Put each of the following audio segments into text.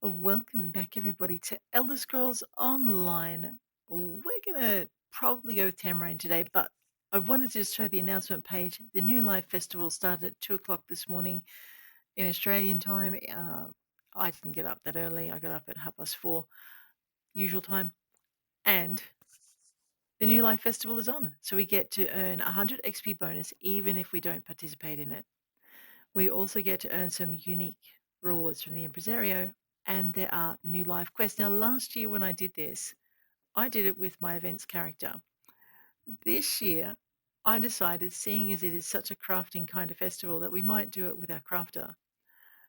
Welcome back, everybody, to Elder Scrolls Online. We're going to probably go with Tamrien today, but I wanted to just show the announcement page. The new live festival started at 2 o'clock this morning in Australian time. I didn't get up that early. I got up at 4:30 usual time. And the new live festival is on. So we get to earn 100 XP bonus even if we don't participate in it. We also get to earn some unique rewards from the Impresario, and there are new live quests. Now, last year when I did this, I did it with my events character. This year, I decided, seeing as it is such a crafting kind of festival, that we might do it with our crafter.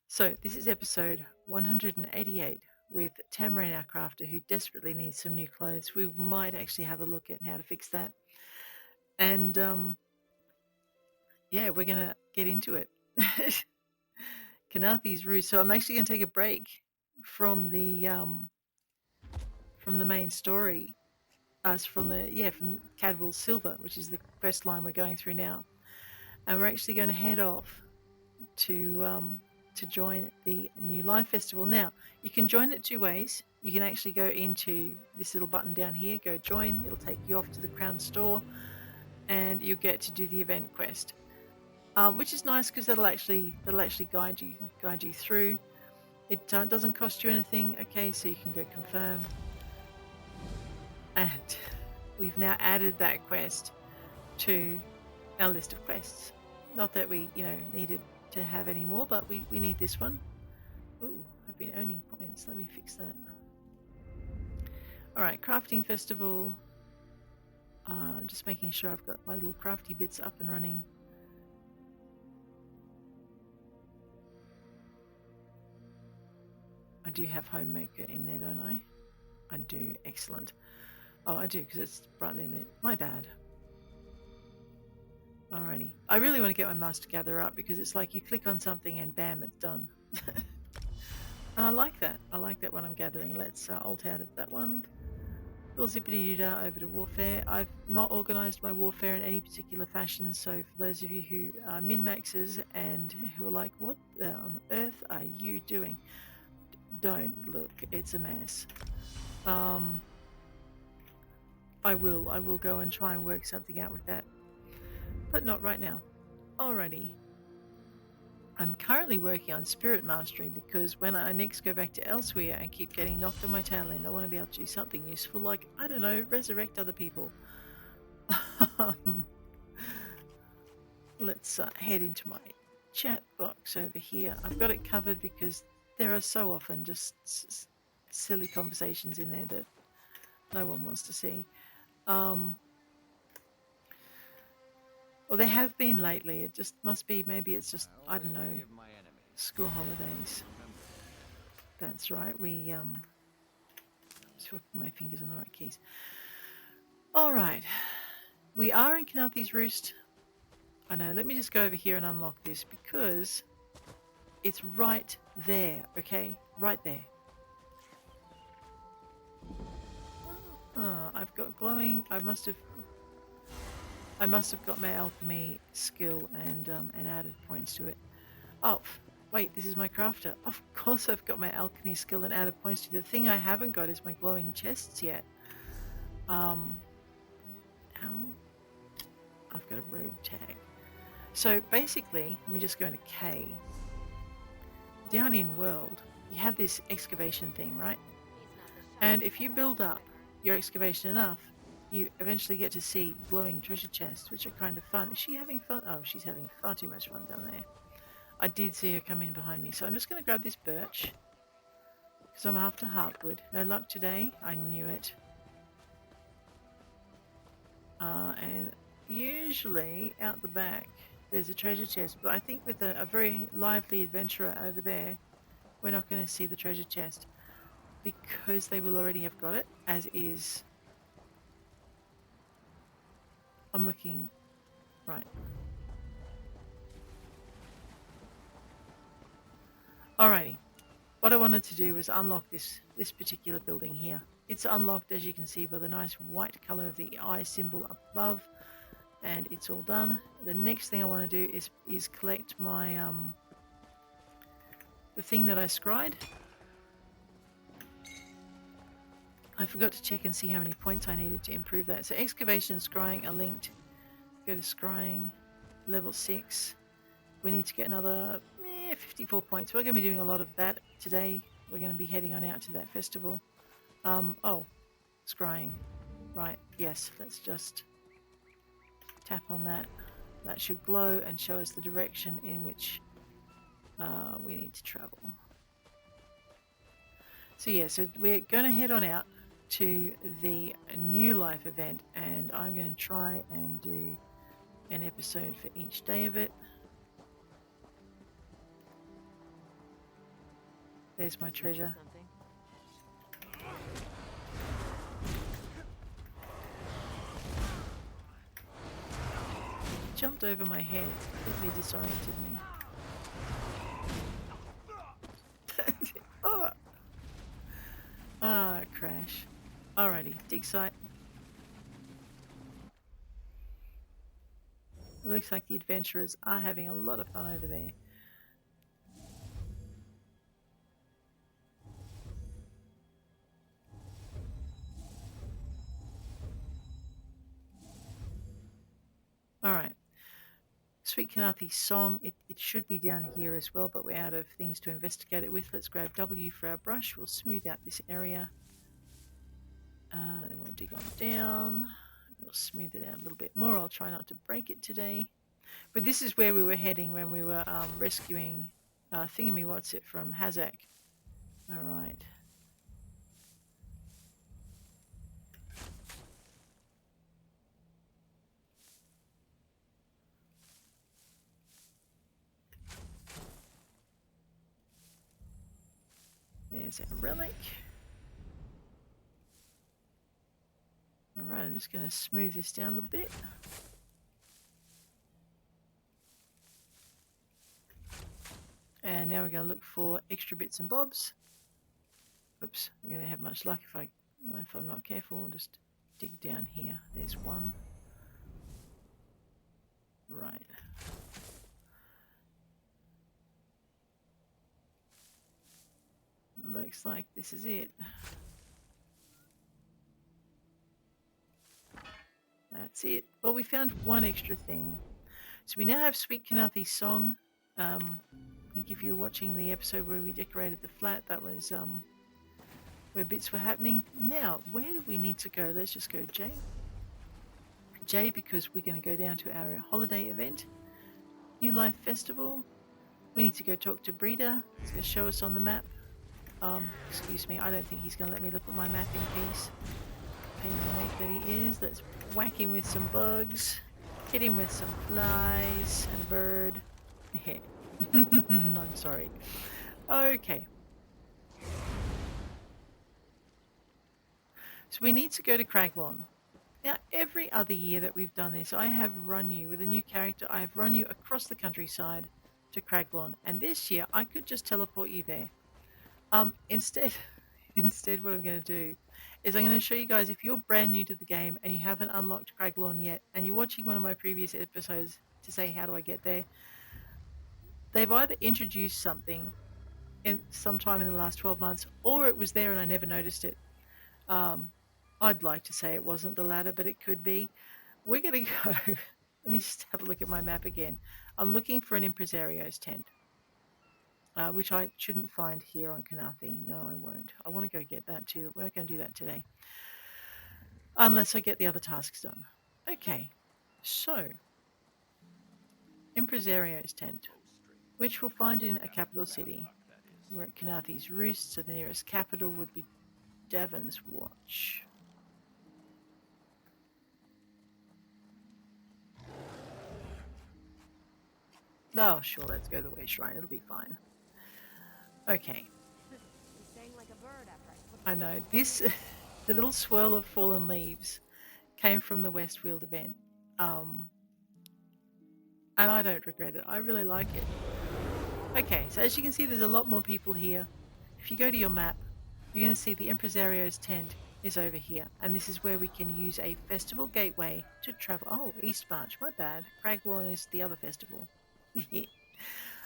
So, this is episode 188 with Tamrien our crafter, who desperately needs some new clothes. We might actually have a look at how to fix that. And yeah, we're going to get into it. Khenarthi's Roost. So I'm actually going to take a break from the main story, from Cadwell's Silver, which is the quest line we're going through now, and we're actually going to head off to join the new live festival. Now you can join it two ways. You can actually go into this little button down here, go join. It'll take you off to the Crown Store, and you'll get to do the event quest. Which is nice because that'll actually guide you through. It doesn't cost you anything. Okay, so you can go confirm, and we've now added that quest to our list of quests. Not that we needed to have any more, but we need this one. Ooh, I've been earning points. Let me fix that. All right, crafting festival. I'm just making sure I've got my little crafty bits up and running. I do have homemaker in there, don't I? I do. Excellent. Oh, I do, because it's brightly lit. My bad. Alrighty. I really want to get my master gatherer up because it's like you click on something and bam, it's done. And I like that. I like that when I'm gathering. Let's alt out of that one. Little zippity-doo-dah over to warfare. I've not organised my warfare in any particular fashion, so for those of you who are min-maxers and who are like, what on earth are you doing? Don't look, it's a mess. I will go and try and work something out with that, but not right now. Alrighty. I'm currently working on spirit mastery because when I next go back to Elsewhere and keep getting knocked on my tail end, I want to be able to do something useful, like, I don't know, resurrect other people. Let's head into my chat box over here. I've got it covered because there are so often just silly conversations in there that no one wants to see. Well, there have been lately. It just must be, maybe it's just, I don't know, school holidays. That's right. We just put my fingers on the right keys. All right. We are in Khenarthi's Roost. I know. Let me just go over here and unlock this because it's right there, okay? Right there. Oh, I've got glowing. I must have got my alchemy skill and added points to it. Oh, wait, this is my crafter. Of course I've got my alchemy skill and added points to it. The thing I haven't got is my glowing chests yet. Ow. I've got a rogue tag. So basically, let me just go into K. Down in world, you have this excavation thing, right? And if you build up your excavation enough, you eventually get to see glowing treasure chests, which are kind of fun. Is she having fun? Oh, she's having far too much fun down there. I did see her come in behind me, so I'm just going to grab this birch because I'm after heartwood. No luck today. I knew it. And usually out the back there's a treasure chest, but I think with a very lively adventurer over there, we're not going to see the treasure chest because they will already have got it as is. I'm looking right. Alrighty. What I wanted to do was unlock this particular building here. It's unlocked, as you can see, by the nice white color of the eye symbol up above, and it's all done. The next thing I want to do is collect my the thing that I scried. I forgot to check and see how many points I needed to improve that. So excavation and scrying are linked. Go to scrying, level 6. We need to get another 54 points. We're going to be doing a lot of that today. We're going to be heading on out to that festival. Oh, scrying. Right, yes, let's just tap on that. That should glow and show us the direction in which we need to travel. So yeah, so we're going to head on out to the New Life event, and I'm going to try and do an episode for each day of it. There's my treasure. It jumped over my head, completely disoriented me. Oh. Ah, crash. Alrighty, dig site. It looks like the adventurers are having a lot of fun over there. Alright. Sweet Khenarthi's song, it should be down here as well, but we're out of things to investigate it with. Let's grab W for our brush. We'll smooth out this area. Then we'll dig on down. We'll smooth it out a little bit more. I'll try not to break it today. But this is where we were heading when we were rescuing Thingamywhatsit from Hazak. Alright. There's our relic. Alright, I'm just going to smooth this down a little bit. And now we're going to look for extra bits and bobs. Oops, we're going to have much luck if I'm not careful. I'll just dig down here. There's one. Right. Looks like this is it. That's it. Well, we found one extra thing. So we now have Sweet Khenarthi's song. I think if you were watching the episode where we decorated the flat, that was where bits were happening. Now, where do we need to go? Let's just go J. J, because we're going to go down to our holiday event. New Life Festival. We need to go talk to Breda. He's going to show us on the map. Excuse me, I don't think he's going to let me look at my map in peace. Pain in the neck that he is. Let's whack him with some bugs. Hit him with some flies and a bird. I'm sorry. Okay. So we need to go to Craglawn. Now, every other year that we've done this, I have run you with a new character. I have run you across the countryside to Craglawn. And this year, I could just teleport you there. Instead, what I'm going to do is I'm going to show you guys, if you're brand new to the game and you haven't unlocked Craglawn yet, and you're watching one of my previous episodes to say, how do I get there? They've either introduced something sometime in the last 12 months, or it was there and I never noticed it. I'd like to say it wasn't the latter, but it could be. We're going to go... Let me just have a look at my map again. I'm looking for an Impresario's tent. Which I shouldn't find here on Khenarthi. No, I won't. I want to go get that too. We're going to do that today. Unless I get the other tasks done. Okay, so Impresario's tent, which we'll find in a capital city. We're at Khenarthi's Roost, so the nearest capital would be Davon's Watch. Oh, sure, let's go the Way Shrine. It'll be fine. Okay. I know. This, the little swirl of fallen leaves came from the Westfield event. And I don't regret it. I really like it. Okay, so as you can see, there's a lot more people here. If you go to your map, you're going to see the Impresario's tent is over here. And this is where we can use a festival gateway to travel. Oh, East March, my bad. Craglawn is the other festival.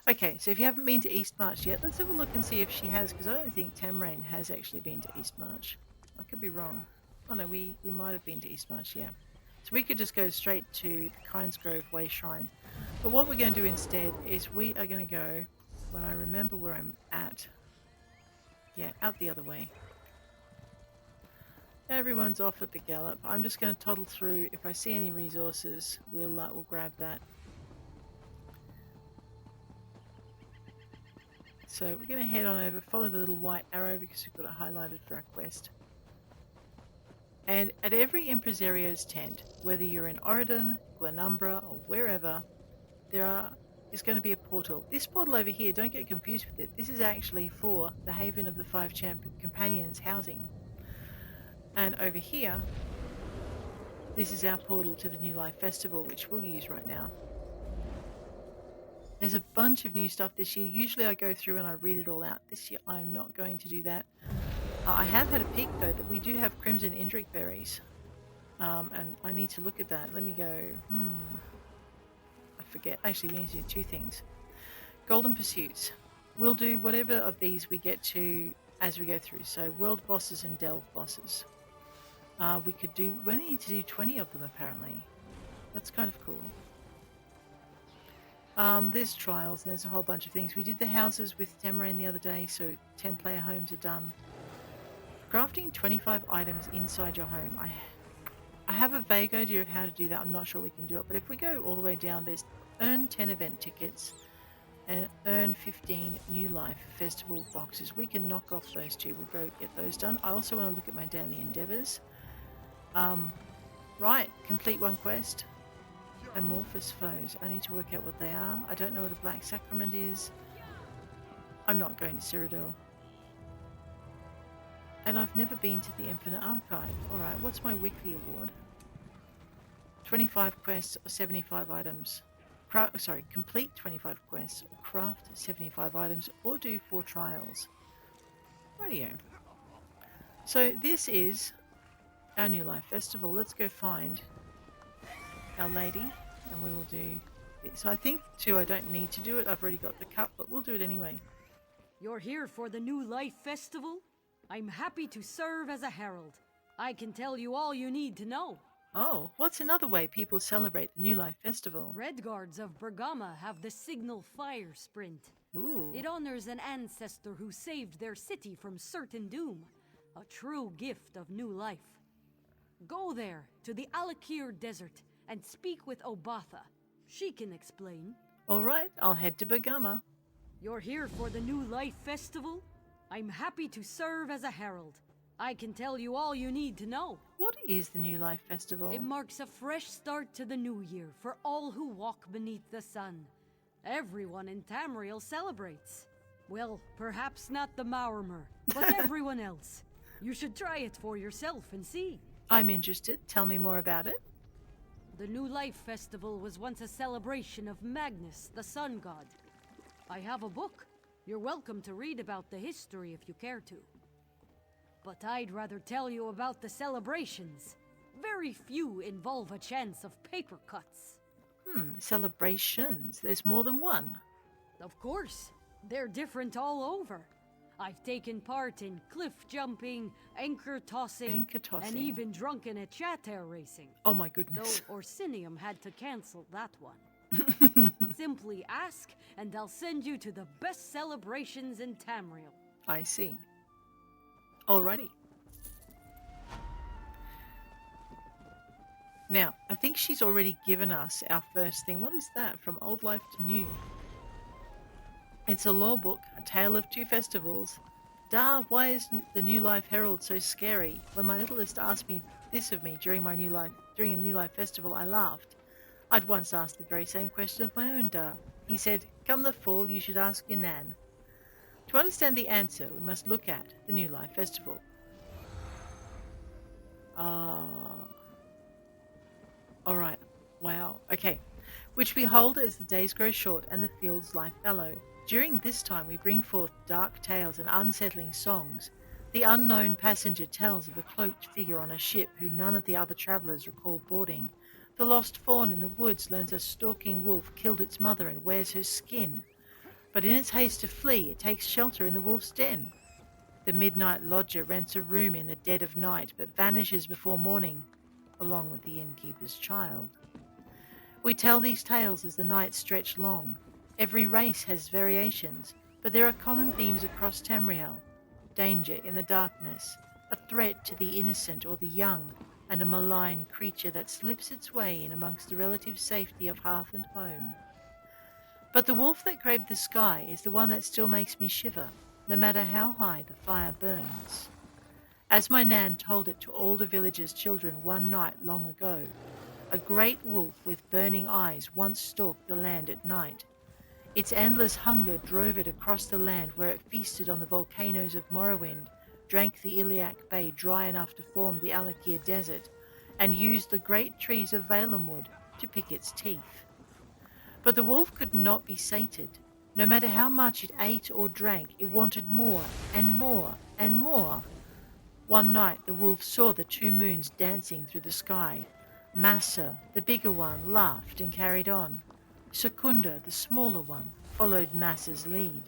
Okay, so if you haven't been to East March yet, let's have a look and see if she has, because I don't think Tamrien has actually been to East March. I could be wrong. Oh no, we might have been to Eastmarch, yeah. So we could just go straight to the Kynesgrove Way Shrine. But what we're going to do instead is we are going to go, when I remember where I'm at, yeah, out the other way. Everyone's off at the gallop. I'm just going to toddle through. If I see any resources, we'll grab that. So we're going to head on over, follow the little white arrow because we've got it highlighted for our quest. And at every Impresario's tent, whether you're in Oridon, Glenumbra, or wherever, is going to be a portal. This portal over here, don't get confused with it. This is actually for the Haven of the Five Companions housing. And over here, this is our portal to the New Life Festival, which we'll use right now. There's a bunch of new stuff this year. Usually I go through and I read it all out. This year I'm not going to do that. I have had a peek though that we do have Crimson Indrik berries. And I need to look at that. Let me go, I forget. Actually, we need to do two things. Golden Pursuits. We'll do whatever of these we get to as we go through. So world bosses and delve bosses. We only need to do 20 of them apparently. That's kind of cool. There's trials and there's a whole bunch of things. We did the houses with Tamrien the other day, so 10 player homes are done. Crafting 25 items inside your home. I have a vague idea of how to do that. I'm not sure we can do it, but if we go all the way down, there's earn 10 event tickets and earn 15 New Life Festival boxes. We can knock off those two. We'll go get those done. I also want to look at my daily endeavors. Right, complete one quest. Amorphous foes. I need to work out what they are. I don't know what a Black Sacrament is. I'm not going to Cyrodiil. And I've never been to the Infinite Archive. Alright, what's my weekly award? 25 quests or 75 items. Complete 25 quests or craft 75 items or do 4 trials. Rightio. So this is our New Life Festival. Let's go find our lady and we will do it. So I think too I don't need to do it. I've already got the cup, but we'll do it anyway. You're here for the New Life Festival? I'm happy to serve as a herald. I can tell you all you need to know. Oh, what's another way people celebrate the New Life Festival? Redguards of Bergama have the signal fire sprint. Ooh. It honors an ancestor who saved their city from certain doom. A true gift of new life. Go there, to the Alakir Desert, and speak with Obatha. She can explain. Alright, I'll head to Bergama. You're here for the New Life Festival? I'm happy to serve as a herald. I can tell you all you need to know. What is the New Life Festival? It marks a fresh start to the new year for all who walk beneath the sun. Everyone in Tamriel celebrates. Well, perhaps not the Maurimer, but everyone else. You should try it for yourself and see. I'm interested. Tell me more about it. The New Life Festival was once a celebration of Magnus, the sun god. I have a book. You're welcome to read about the history if you care to. But I'd rather tell you about the celebrations. Very few involve a chance of paper cuts. Celebrations. There's more than one. Of course. They're different all over. I've taken part in cliff jumping, anchor tossing, and even drunken chatter racing. Oh my goodness. Though Orsinium had to cancel that one. Simply ask, and I'll send you to the best celebrations in Tamriel. I see. Alrighty. Now, I think she's already given us our first thing. What is that? From Old Life to New. It's a Lorebook, a tale of 2 festivals. Why is the New Life Herald so scary? When my littlest asked me this of me during a New Life festival, I laughed. I'd once asked the very same question of my own Da. He said, come the fall, you should ask your Nan. To understand the answer, we must look at the New Life Festival. Alright. Wow. Okay. Which we hold as the days grow short and the fields lie fallow. During this time we bring forth dark tales and unsettling songs. The unknown passenger tells of a cloaked figure on a ship who none of the other travellers recall boarding. The lost fawn in the woods learns a stalking wolf killed its mother and wears her skin. But in its haste to flee, it takes shelter in the wolf's den. The midnight lodger rents a room in the dead of night but vanishes before morning, along with the innkeeper's child. We tell these tales as the nights stretch long. Every race has variations, but there are common themes across Tamriel. Danger in the darkness, a threat to the innocent or the young, and a malign creature that slips its way in amongst the relative safety of hearth and home. But the wolf that craved the sky is the one that still makes me shiver, no matter how high the fire burns. As my Nan told it to all the villagers' children one night long ago, a great wolf with burning eyes once stalked the land at night. Its endless hunger drove it across the land where it feasted on the volcanoes of Morrowind, drank the Iliac Bay dry enough to form the Alakir Desert, and used the great trees of Valenwood to pick its teeth. But the wolf could not be sated. No matter how much it ate or drank, it wanted more and more and more. One night the wolf saw the two moons dancing through the sky. Massa, the bigger one, laughed and carried on. Secunda, the smaller one, followed Massa's lead.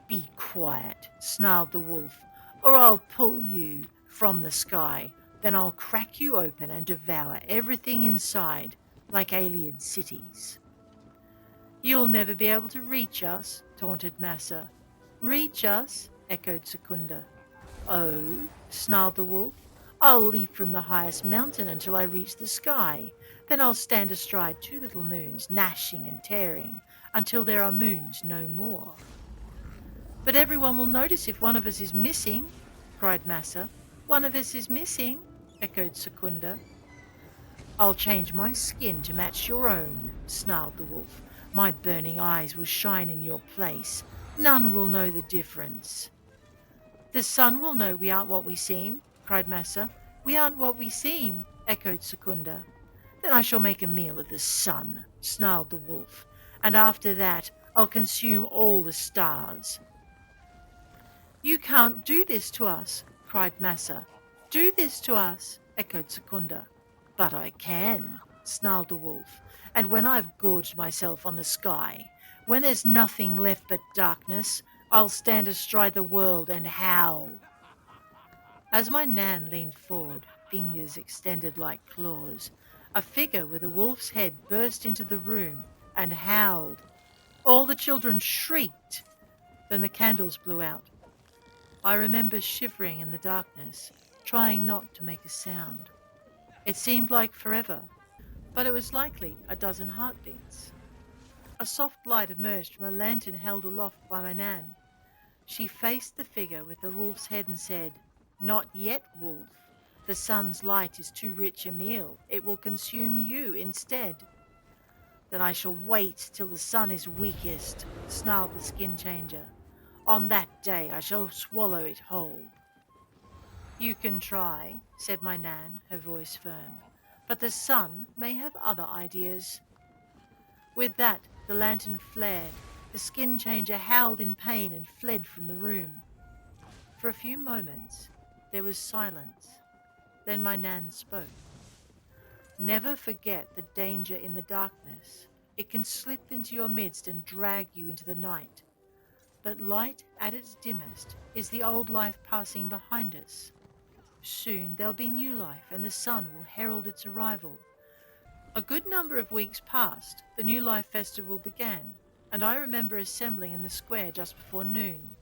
"Be quiet," snarled the wolf, "or I'll pull you from the sky. Then I'll crack you open and devour everything inside, like alien cities." "You'll never be able to reach us," taunted Massa. "Reach us?" echoed Secunda. "Oh," snarled the wolf, "I'll leap from the highest mountain until I reach the sky. Then I'll stand astride two little moons, gnashing and tearing, until there are moons no more." "But everyone will notice if one of us is missing," cried Massa. "One of us is missing," echoed Secunda. "I'll change my skin to match your own," snarled the wolf. "My burning eyes will shine in your place. None will know the difference." "The sun will know we aren't what we seem," cried Massa. "We aren't what we seem," echoed Secunda. "Then I shall make a meal of the sun," snarled the wolf, "and after that I'll consume all the stars." "You can't do this to us," cried Massa. "Do this to us," echoed Secunda. "But I can," snarled the wolf, "and when I've gorged myself on the sky, when there's nothing left but darkness, I'll stand astride the world and howl." As my Nan leaned forward, fingers extended like claws, a figure with a wolf's head burst into the room and howled. All the children shrieked. Then the candles blew out. I remember shivering in the darkness, trying not to make a sound. It seemed like forever, but it was likely a dozen heartbeats. A soft light emerged from a lantern held aloft by my Nan. She faced the figure with the wolf's head and said, "Not yet, wolf. The sun's light is too rich a meal. It will consume you instead." "Then I shall wait till the sun is weakest," snarled the skin changer. "On that day I shall swallow it whole." "You can try," said my Nan, her voice firm, "but the sun may have other ideas." With that, the lantern flared. The skin changer howled in pain and fled from the room. For a few moments, there was silence. Then my Nan spoke. "Never forget the danger in the darkness. It can slip into your midst and drag you into the night. But light at its dimmest is the old life passing behind us. Soon there'll be new life and the sun will herald its arrival." A good number of weeks passed, the New Life Festival began, and I remember assembling in the square just before noon.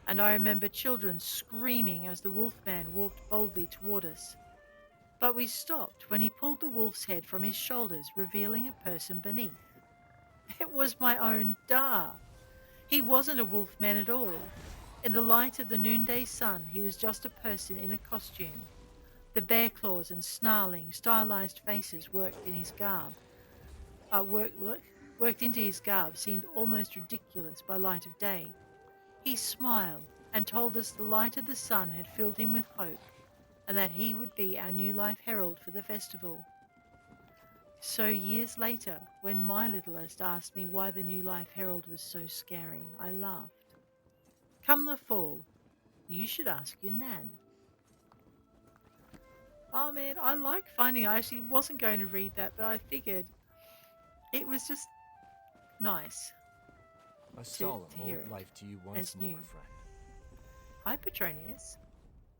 And I remember children screaming as the wolfman walked boldly toward us. But we stopped when he pulled the wolf's head from his shoulders, revealing a person beneath. It was my own Dar. He wasn't a wolfman at all. In the light of the noonday sun, he was just a person in a costume. The bear claws and snarling, stylized faces worked in his garb. Worked into his garb seemed almost ridiculous by light of day. He smiled and told us the light of the sun had filled him with hope, and that he would be our new life herald for the festival. So years later, when my littlest asked me why the new life herald was so scary, I laughed. Come the fall, you should ask your Nan. Oh man, I like finding. I actually wasn't going to read that, but I figured it was just nice A to solemn hear old it life to you once as more, new. friend. Hi, Petronius.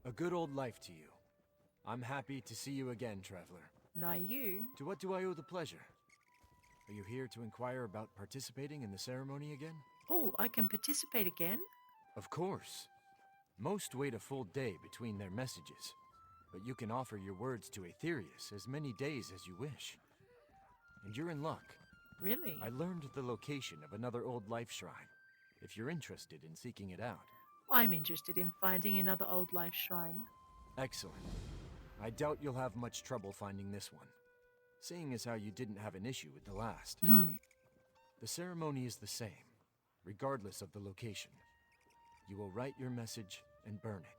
A good old life to you. I'm happy to see you again, traveler. And are you? To what do I owe the pleasure? Are you here to inquire about participating in the ceremony again? Oh, I can participate again? Of course. Most wait a full day between their messages, but you can offer your words to Aetherius as many days as you wish. And you're in luck. Really? I learned the location of another old life shrine, if you're interested in seeking it out. I'm interested in finding another old life shrine. Excellent. I doubt you'll have much trouble finding this one, seeing as how you didn't have an issue with the last. The ceremony is the same, regardless of the location. You will write your message and burn it.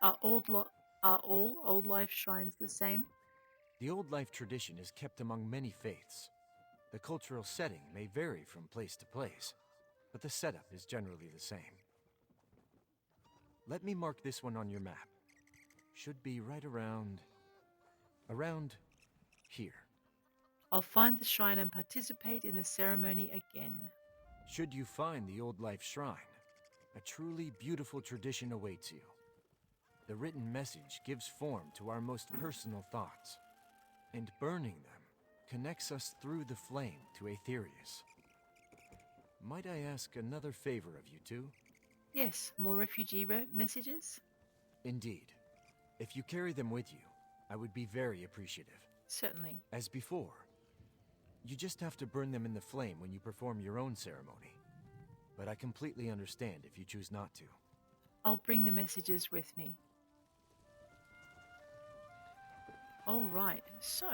Are all old life shrines the same? The old life tradition is kept among many faiths. The cultural setting may vary from place to place, but the setup is generally the same. Let me mark this one on your map. Should be right around here. I'll find the shrine and participate in the ceremony again. Should you find the old life shrine, a truly beautiful tradition awaits you. The written message gives form to our most personal thoughts, and burning them connects us through the flame to Aetherius. Might I ask another favor of you two? Yes, more refugee messages? Indeed. If you carry them with you, I would be very appreciative. Certainly. As before, you just have to burn them in the flame when you perform your own ceremony. But I completely understand if you choose not to. I'll bring the messages with me. All right, so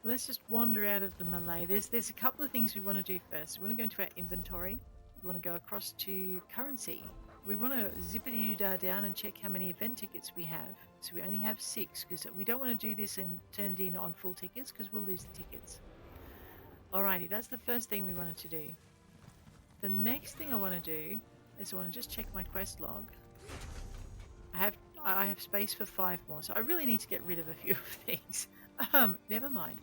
let's just wander out of the melee. There's a couple of things we want to do first. We want to go into our inventory. We want to go across to currency. We want to zippity-doo-dah down and check how many event tickets we have. So we only have 6 because we don't want to do this and turn it in on full tickets because we'll lose the tickets. Alrighty, that's the first thing we wanted to do. The next thing I want to do is I want to just check my quest log. I have space for 5 more, so I really need to get rid of a few of these. Never mind.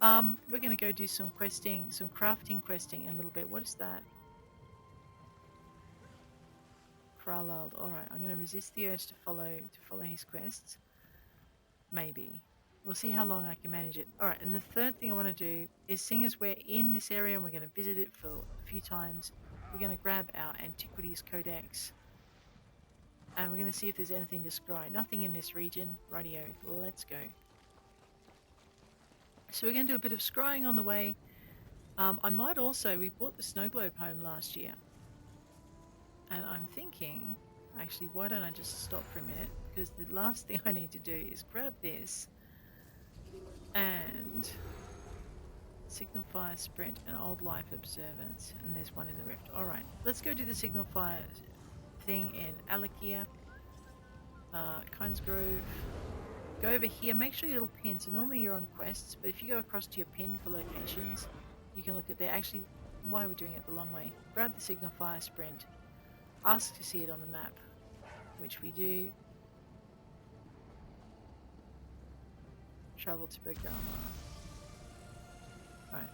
We're going to go do some questing, some crafting questing in a little bit. What is that? Kralald. Alright, I'm going to resist the urge to follow his quests. Maybe. We'll see how long I can manage it. Alright, and the third thing I want to do is, seeing as we're in this area and we're going to visit it for a few times, we're going to grab our Antiquities Codex. And we're going to see if there's anything to scry. Nothing in this region. Rightio, let's go. So we're going to do a bit of scrying on the way. I might also, we bought the snow globe home last year. And I'm thinking, actually, why don't I just stop for a minute? Because the last thing I need to do is grab this and signal fire sprint and old life observance. And there's one in the rift. Alright, let's go do the signal fire thing in Alakia. Kynesgrove. Go over here, make sure your little pin. So normally you're on quests, but if you go across to your pin for locations, you can look at there. Actually, why are we doing it the long way? Grab the signal fire sprint. Ask to see it on the map, which we do. Travel to Bergama. Right.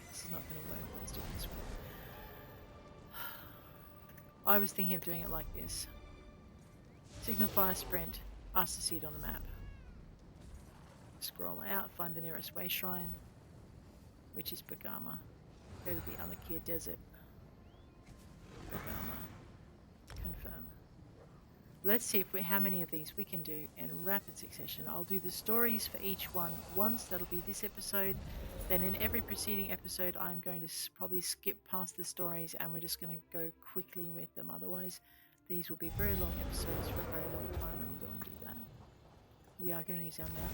This is not going to work. Let's do it this way. I was thinking of doing it like this. Signal fire sprint. Ask to see it on the map. Scroll out, find the nearest way shrine, which is Bergama. Go to the Alakia Desert. Bergama. Confirm. Let's see if how many of these we can do in rapid succession. I'll do the stories for each one once. That'll be this episode. Then in every preceding episode, I'm going to probably skip past the stories and we're just going to go quickly with them. Otherwise, these will be very long episodes for a very long time and we don't want to do that. We are going to use our map.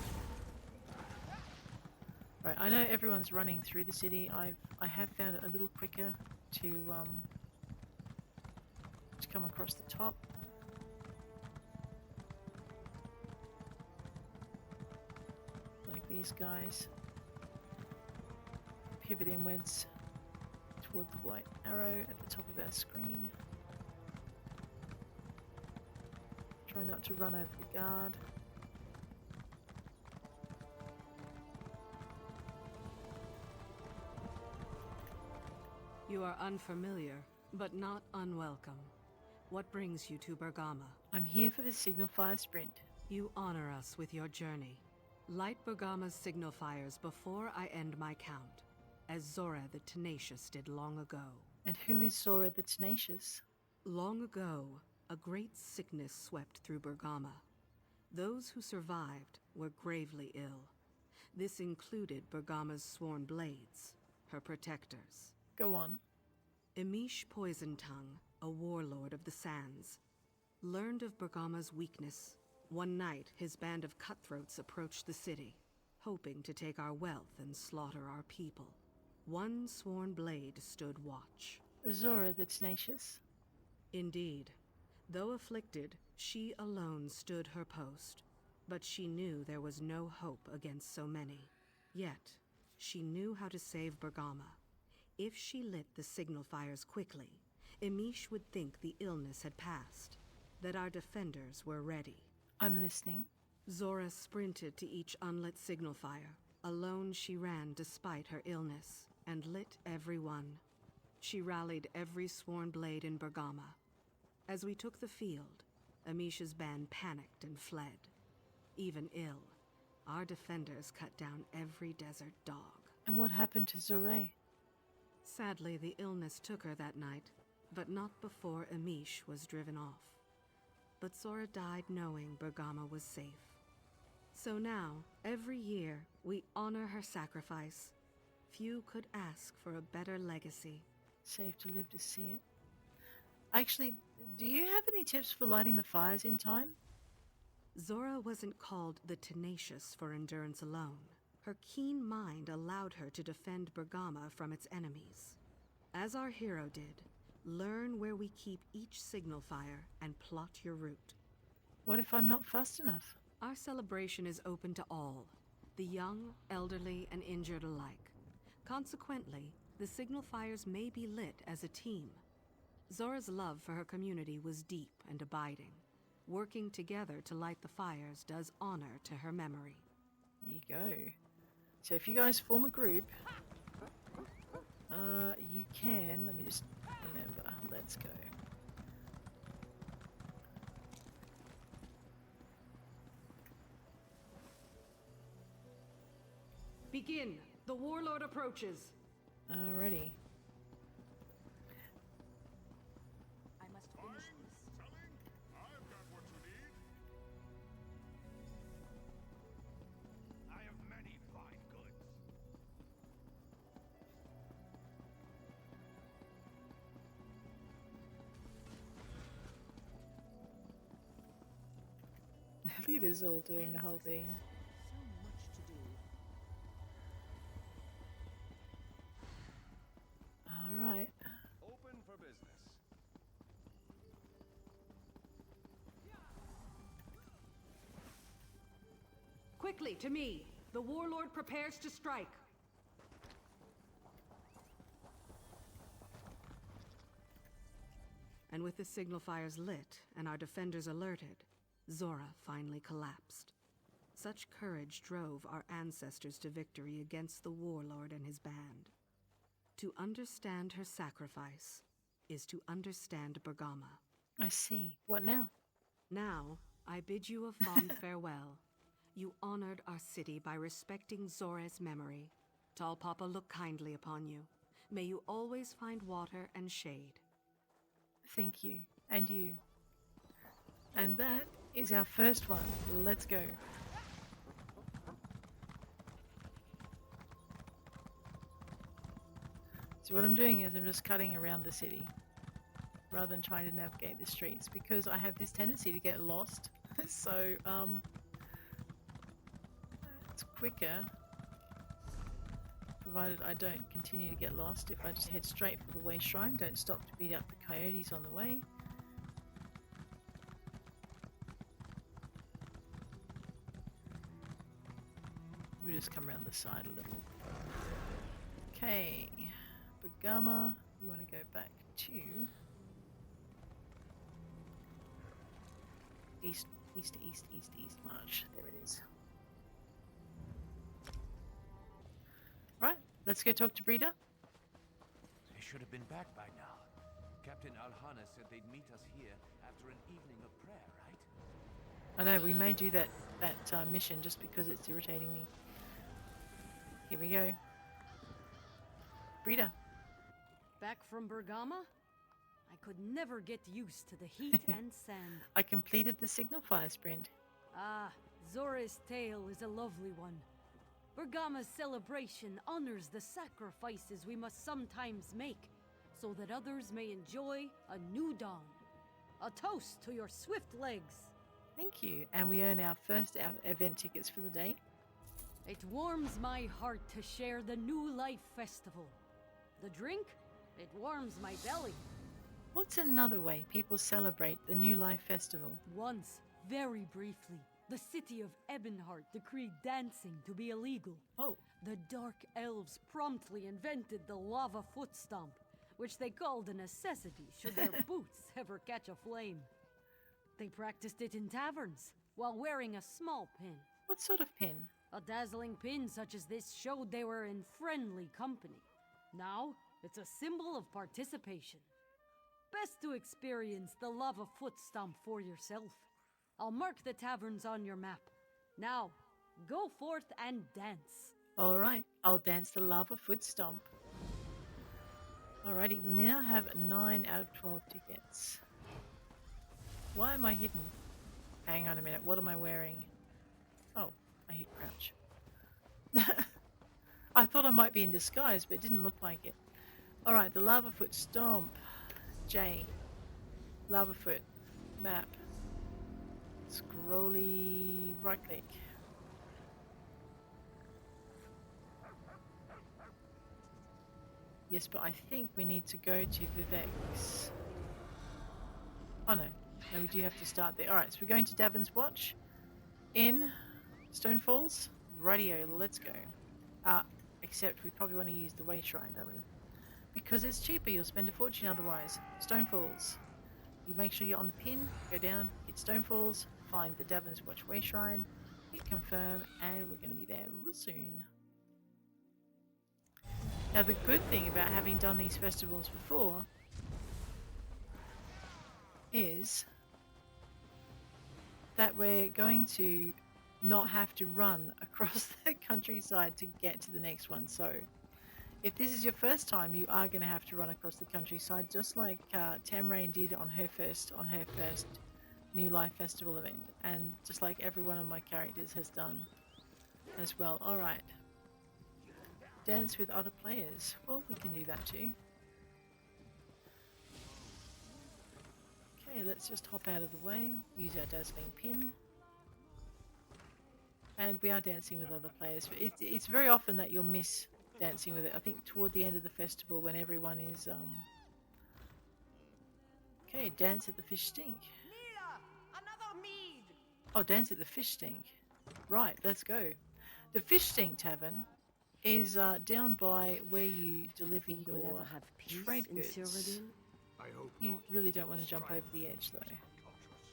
Right, I know everyone's running through the city. I have found it a little quicker to come across the top. Like these guys. Pivot inwards toward the white arrow at the top of our screen. Try not to run over the guard. You are unfamiliar, but not unwelcome. What brings you to Bergama? I'm here for the signal fire sprint. You honor us with your journey. Light Bergama's signal fires before I end my count, as Zora the Tenacious did long ago. And who is Zora the Tenacious? Long ago, a great sickness swept through Bergama. Those who survived were gravely ill. This included Bergama's sworn blades, her protectors. Go on. Emish Poisontongue, a warlord of the Sands, learned of Bergama's weakness. One night, his band of cutthroats approached the city, hoping to take our wealth and slaughter our people. One sworn blade stood watch. Zora the Tenacious. Indeed. Though afflicted, she alone stood her post. But she knew there was no hope against so many. Yet, she knew how to save Bergama. If she lit the signal fires quickly, Emish would think the illness had passed, that our defenders were ready. I'm listening. Zora sprinted to each unlit signal fire. Alone she ran despite her illness, and lit every one. She rallied every sworn blade in Bergama. As we took the field, Emish's band panicked and fled. Even ill, our defenders cut down every desert dog. And what happened to Zora? Sadly, the illness took her that night, but not before Emish was driven off. But Zora died knowing Bergama was safe. So now, every year, we honor her sacrifice. Few could ask for a better legacy. Safe to live to see it. Actually, do you have any tips for lighting the fires in time? Zora wasn't called the Tenacious for endurance alone. Her keen mind allowed her to defend Bergama from its enemies. As our hero did, learn where we keep each signal fire and plot your route. What if I'm not fast enough? Our celebration is open to all, the young, elderly, and injured alike. Consequently, the signal fires may be lit as a team. Zora's love for her community was deep and abiding. Working together to light the fires does honor to her memory. There you go. So if you guys form a group, you can, let me just remember, let's go. Begin! The warlord approaches! Alrighty. I must finish this. I've got what you need. I have many fine goods. Look at us all doing the whole thing. So much to do. Alright. Open for business. Quickly, to me! The warlord prepares to strike! And with the signal fires lit and our defenders alerted, Zora finally collapsed. Such courage drove our ancestors to victory against the warlord and his band. To understand her sacrifice is to understand Bergama. I see. What now? Now, I bid you a fond farewell. You honored our city by respecting Zora's memory. Tall Papa look kindly upon you. May you always find water and shade. Thank you. And you. And that is our first one. Let's go. So what I'm doing is I'm just cutting around the city rather than trying to navigate the streets because I have this tendency to get lost. So it's quicker provided I don't continue to get lost if I just head straight for the way shrine, don't stop to beat up the coyotes on the way. We just come around the side a little. Okay, Bergama, we want to go back to east, east, east, east, east march. There it is. Right, let's go talk to Breda. This should have been back by now. Captain Alhana said they'd meet us here after an evening of prayer, right? I know, we may do that mission just because it's irritating me. Here we go. Breda. Back from Bergama? I could never get used to the heat and sand. I completed the signal fire sprint. Ah, Zora's tale is a lovely one. Bergama's celebration honors the sacrifices we must sometimes make, so that others may enjoy a new dawn. A toast to your swift legs. Thank you. And we earn our first event tickets for the day. It warms my heart to share the New Life Festival. The drink? It warms my belly. What's another way people celebrate the New Life Festival? Once, very briefly, the city of Ebonheart decreed dancing to be illegal. Oh. The Dark Elves promptly invented the lava foot stomp, which they called a necessity should their boots ever catch a flame. They practiced it in taverns, while wearing a small pin. What sort of pin? A dazzling pin such as this showed they were in friendly company. Now, it's a symbol of participation. Best to experience the lava foot stomp for yourself. I'll mark the taverns on your map. Now, go forth and dance. Alright, I'll dance the lava foot stomp. Alrighty, we now have 9 out of 12 tickets. Why am I hidden? Hang on a minute, what am I wearing? Oh, I hit crouch. I thought I might be in disguise, but it didn't look like it. Alright, the lava foot stomp. J. Lava foot. Map. Scrolly right click. Yes, but I think we need to go to Vivek's. Oh no. No, we do have to start there. Alright, so we're going to Davon's Watch in Stone Falls. Radio, let's go. Except we probably want to use the Way Shrine, don't we? Because it's cheaper, you'll spend a fortune otherwise. Stone Falls. You make sure you're on the pin, go down, hit Stone Falls, find the Davon's Watch Way Shrine, hit confirm, and we're going to be there real soon. Now the good thing about having done these festivals before is that we're going to not have to run across the countryside to get to the next one. So if this is your first time, you are going to have to run across the countryside, just like Tamrien did on her first New Life Festival event, and just like every one of my characters has done as well. Alright. Dance with other players. Well, we can do that too. Okay, let's just hop out of the way, use our dazzling pin. And we are dancing with other players. It's very often that you'll miss dancing with it. I think toward the end of the festival when everyone is okay, dance at the fish stink. Another mead. Oh, dance at the fish stink. Right, let's go. The Fish Stink Tavern is down by where you deliver your trade goods. You really don't want to jump over the edge though,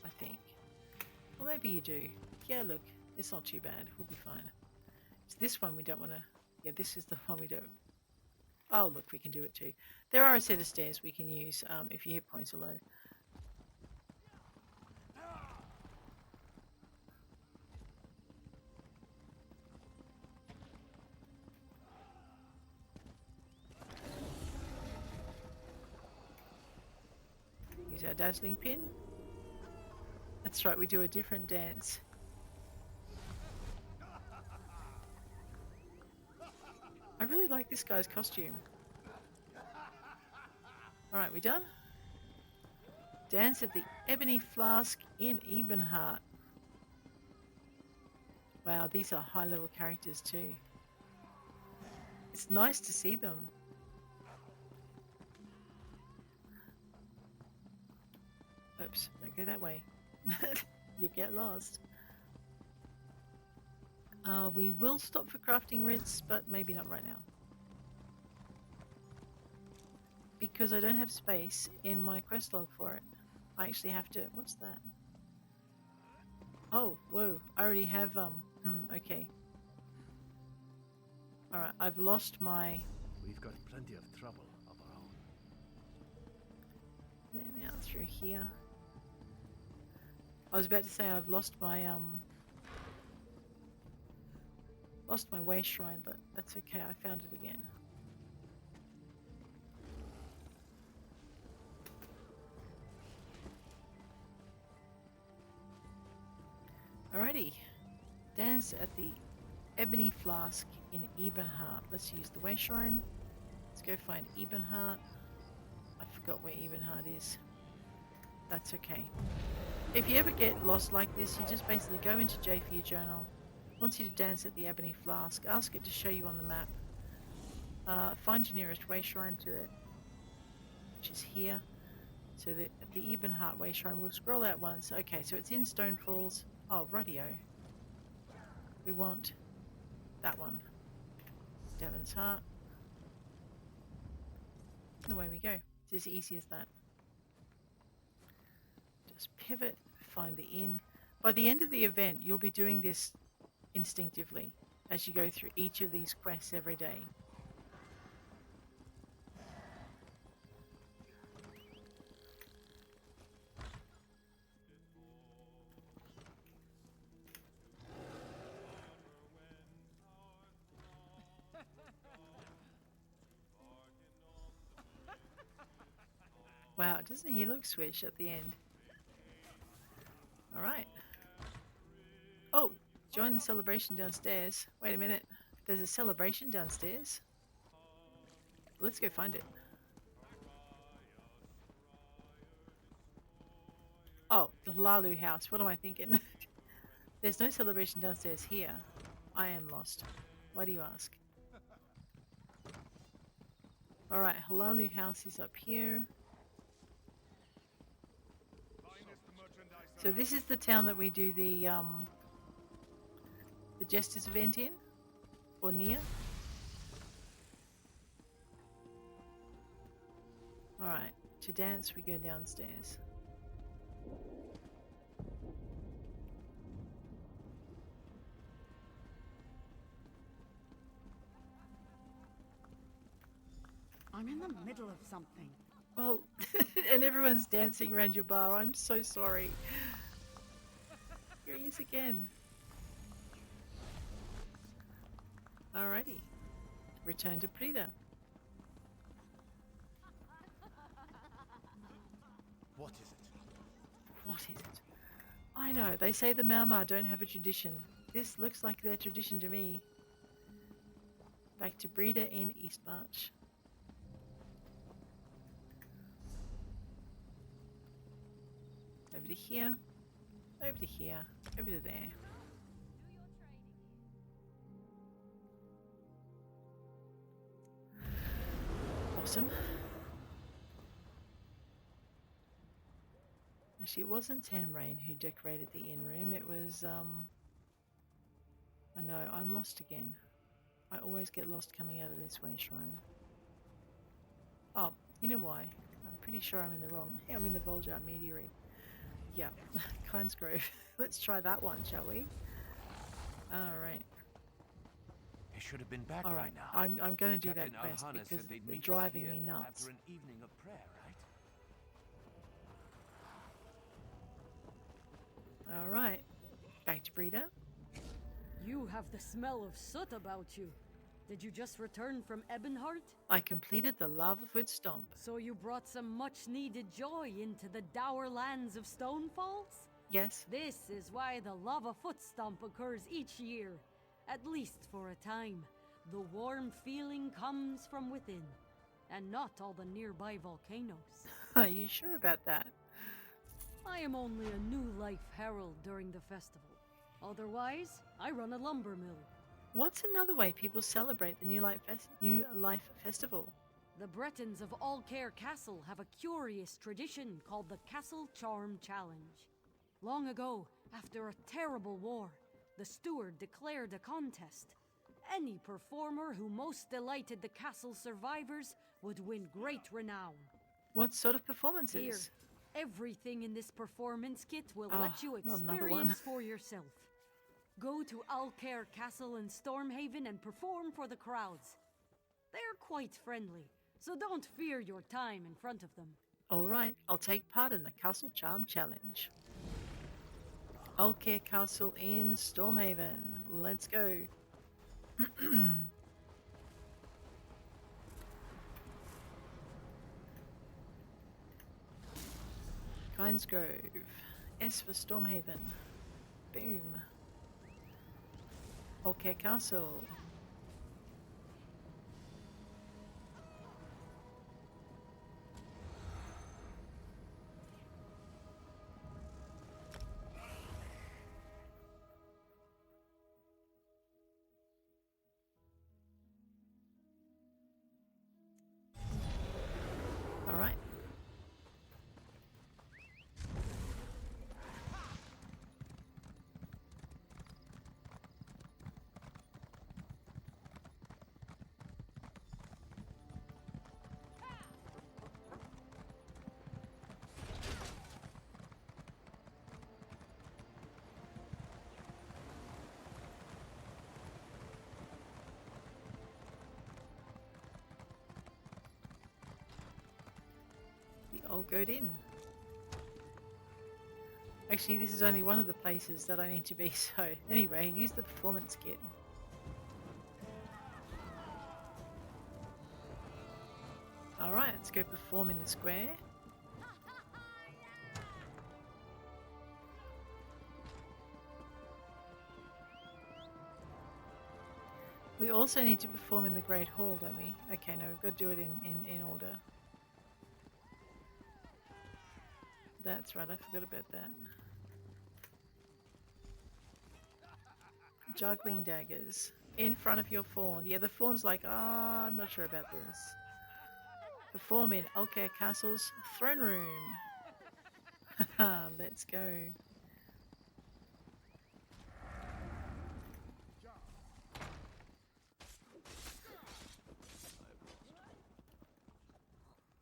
I think. Or maybe you do. Yeah, look, it's not too bad. We'll be fine. It's this one we don't want to... Yeah, this is the one we don't... Oh, look, we can do it too. There are a set of stairs we can use if your hit points are low. Use our dazzling pin. That's right, we do a different dance. I really like this guy's costume. Alright, we done? Dance at the Ebony Flask in Ebonheart. Wow, these are high level characters too. It's nice to see them. Oops, don't go that way. You'll get lost. We will stop for crafting Rids, but maybe not right now. Because I don't have space in my quest log for it. I actually have to... What's that? Oh, whoa. I already have... okay. Alright, I've lost my... We've got plenty of trouble of our own. then out through here. I was about to say I've lost my way shrine, but that's okay. I found it again. Alrighty, dance at the Ebony Flask in Ebonheart. Let's use the way shrine. Let's go find Ebonheart. I forgot where Ebonheart is. That's okay. If you ever get lost like this, you just basically go into J for your journal. Wants you to dance at the Ebony Flask. Ask it to show you on the map. Find your nearest way shrine to it, which is here. So the Ebonheart way shrine, we'll scroll out once. Okay, so it's in Stone Falls. Oh, radio. We want that one. Devon's Heart. And away we go. It's as easy as that. Just pivot, find the inn. By the end of the event, you'll be doing this instinctively as you go through each of these quests every day. Wow, doesn't he look swish at the end? Alright. Oh, join the celebration downstairs. Wait a minute. There's a celebration downstairs? Let's go find it. Oh, the Lalu house. What am I thinking? There's no celebration downstairs here. I am lost. Why do you ask? Alright, Halalu house is up here. So this is the town that we do the Jesters event in, or near. Alright, to dance we go downstairs. I'm in the middle of something. Well, and everyone's dancing around your bar. I'm so sorry. Here he is again. Alrighty. Return to Breda. What is it? What is it? I know, they say the Malmar don't have a tradition. This looks like their tradition to me. Back to Breda in Eastmarch. Over to here, over to here, over to there. Awesome. Actually, it wasn't Tamrien who decorated the inn room, it was, I know, I'm lost again. I always get lost coming out of this way shrine. Oh, you know why? I'm pretty sure I'm in the wrong. I'm in the Voljar Meteorite. Yeah, Klein's-Grove. Let's try that one, shall we? Alright. They should have been back Alright, by now. I'm going to do Captain that quest Alhana because said they'd they're meet us driving here me nuts. after an evening of prayer, right? Alright, back to Breda. You have the smell of soot about you. Did you just return from Ebonheart? I completed the Lavafoot Stomp. So you brought some much-needed joy into the dour lands of Stonefalls? Yes, This is why the Lava Foot Stomp occurs each year, at least for a time. The warm feeling comes from within, and not all the nearby volcanoes. are you sure about that? I am only a new life herald during the festival. Otherwise, I run a lumber mill. What's another way people celebrate the New Life Festival? The Bretons of Allcare Castle have a curious tradition called the Castle Charm Challenge. Long ago, after a terrible war, the steward declared a contest. Any performer who most delighted the castle survivors would win great renown. What sort of performances? Here, everything in this performance kit will Ah, let you not another one. experience for yourself. Go to Allcare Castle in Stormhaven and perform for the crowds. They're quite friendly, so don't fear your time in front of them. Alright, I'll take part in the Castle Charm Challenge. Okay, Castle in Stormhaven. Let's go. Kynesgrove. S for Stormhaven. Boom. Okay, Castle. Alright. The old goat inn. Actually, this is only one of the places that I need to be, so anyway, use the performance kit. Alright, let's go perform in the square. We also need to perform in the Great Hall, don't we? Okay, no, we've got to do it in order. That's right, I forgot about that. Juggling daggers. In front of your fawn. Yeah, the fawn's like, I'm not sure about this. Perform in Okay Castle's throne room. Haha, let's go.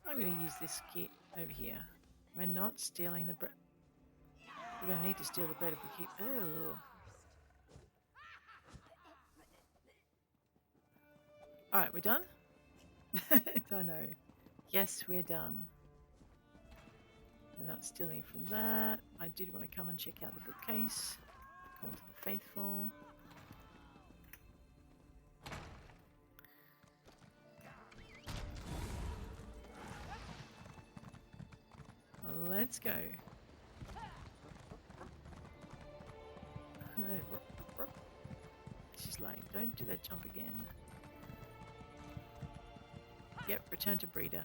I'm going to use this kit over here. We're not stealing the bread. We're going to need to steal the bread if we keep... Oh. Alright, we're done? I know. Yes, we're done. We're not stealing from that. I did want to come and check out the bookcase. Call to the Faithful. Let's go. She's like, don't do that jump again. Yep, return to Breda.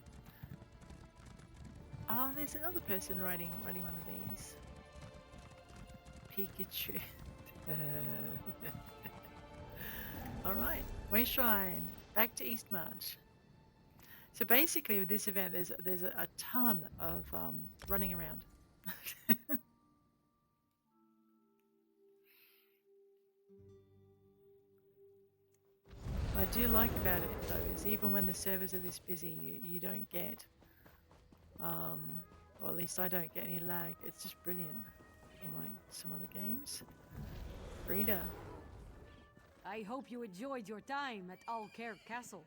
Ah, there's another person riding one of these. Pikachu. Alright, Way Shrine. Back to East March. So basically with this event there's a ton of running around. What I do like about it though is even when the servers are this busy you don't get or at least I don't get any lag. It's just brilliant unlike some other games. Breda. I hope you enjoyed your time at Alcaire Castle.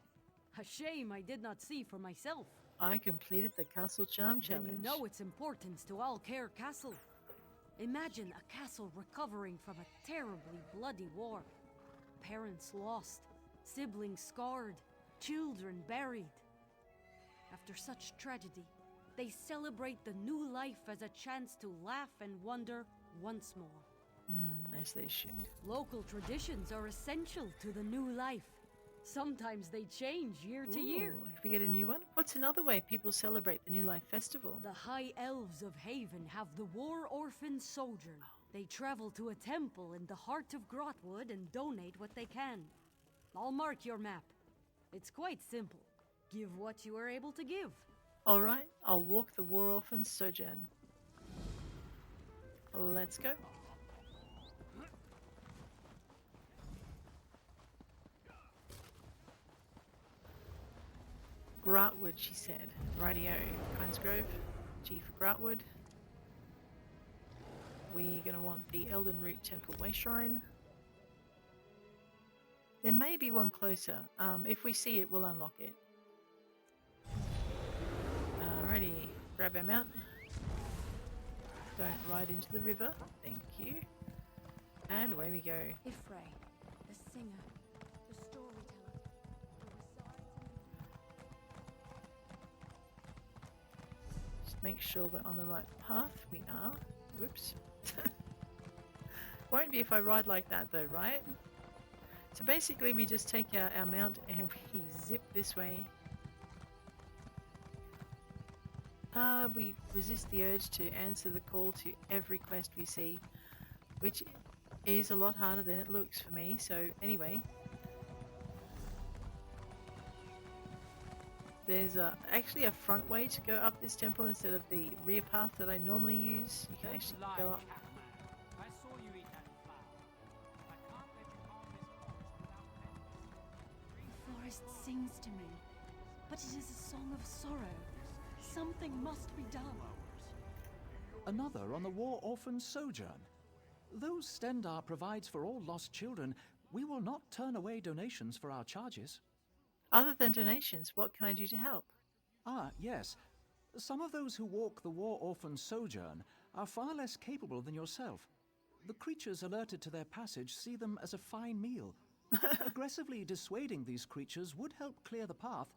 A shame I did not see for myself. I completed the Castle Charm Challenge. Then you know its importance to Alcaire Castle. Imagine a castle recovering from a terribly bloody war. Parents lost, siblings scarred, children buried. After such tragedy, they celebrate the new life as a chance to laugh and wonder once more. As they should. Local traditions are essential to the new life. Sometimes they change year to year. If we get a new one, what's another way people celebrate the New Life Festival? The High Elves of Haven have the War Orphan Sojourn. They travel to a temple in the heart of Grotwood and donate what they can. I'll mark your map. It's quite simple. Give what you are able to give. Alright, I'll walk the War Orphan Sojourn. Let's go. Grotwood, she said. Rightio. Kynesgrove. G for Grotwood. We're going to want the Elden Root Temple Way Shrine. There may be one closer. If we see it, we'll unlock it. Alrighty. grab our mount. Don't ride into the river. Thank you. And away we go. Ifray, the singer, the storyteller, who resides in Just make sure we're on the right path. We are. Whoops. Won't be if I ride like that though, right? So basically we just take our mount and we zip this way. We resist the urge to answer the call to every quest we see, which is a lot harder than it looks for me. So anyway, there's actually a front way to go up this temple instead of the rear path that I normally use. You can actually go up. I saw you eat that flower. I can't let you harm this forest without The forest sings to me, but it is a song of sorrow. Something must be done. Another on the war orphan Sojourn. Though Stendarr provides for all lost children, we will not turn away donations for our charges. Other than donations, what can I do to help? Ah, yes. Some of those who walk the war orphan Sojourn are far less capable than yourself. The creatures alerted to their passage see them as a fine meal. Aggressively dissuading these creatures would help clear the path,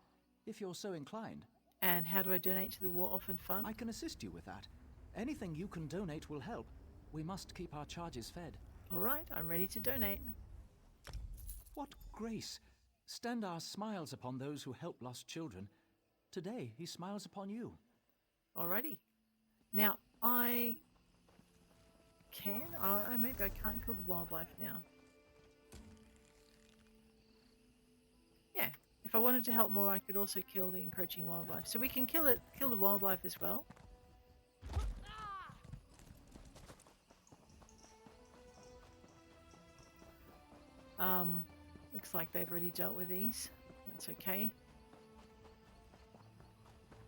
if you're so inclined. And how do I donate to the War Orphan Fund? I can assist you with that. Anything you can donate will help. We must keep our charges fed. All right, I'm ready to donate. What grace! Stendarr smiles upon those who help lost children. Today, he smiles upon you. Alrighty. Now, I can... maybe I can't kill the wildlife now. Yeah, if I wanted to help more, I could also kill the encroaching wildlife. So we can kill the wildlife as well. Looks like they've already dealt with these. That's okay.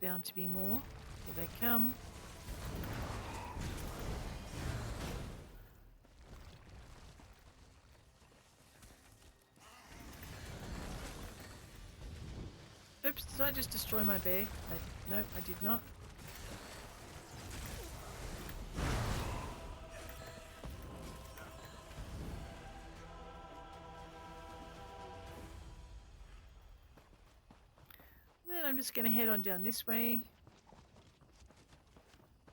Bound to be more. Here they come. Oops, did I just destroy my bear? Nope, I did not. Then I'm just going to head on down this way.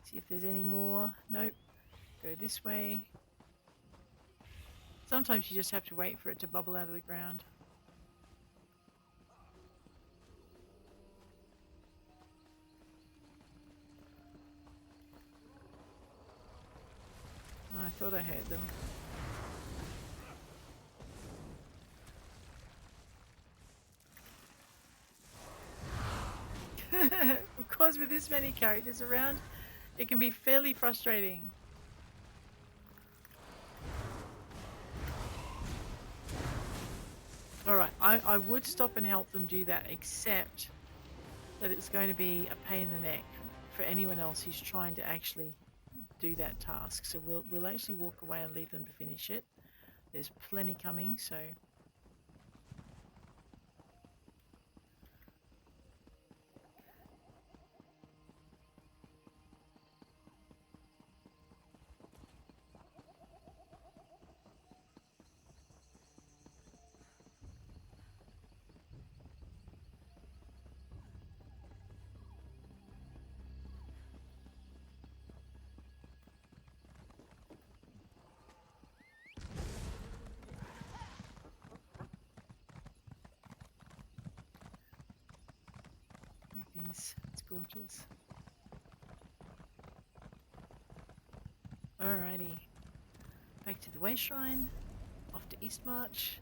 See if there's any more. Nope. Go this way. Sometimes you just have to wait for it to bubble out of the ground. I thought I heard them. Of course, with this many characters around, it can be fairly frustrating. Alright, I would stop and help them do that, except that it's going to be a pain in the neck for anyone else who's trying to actually do that task. So we'll actually walk away and leave them to finish it. There's plenty coming, so... It's gorgeous. Alrighty. Back to the Way Shrine. Off to Eastmarch.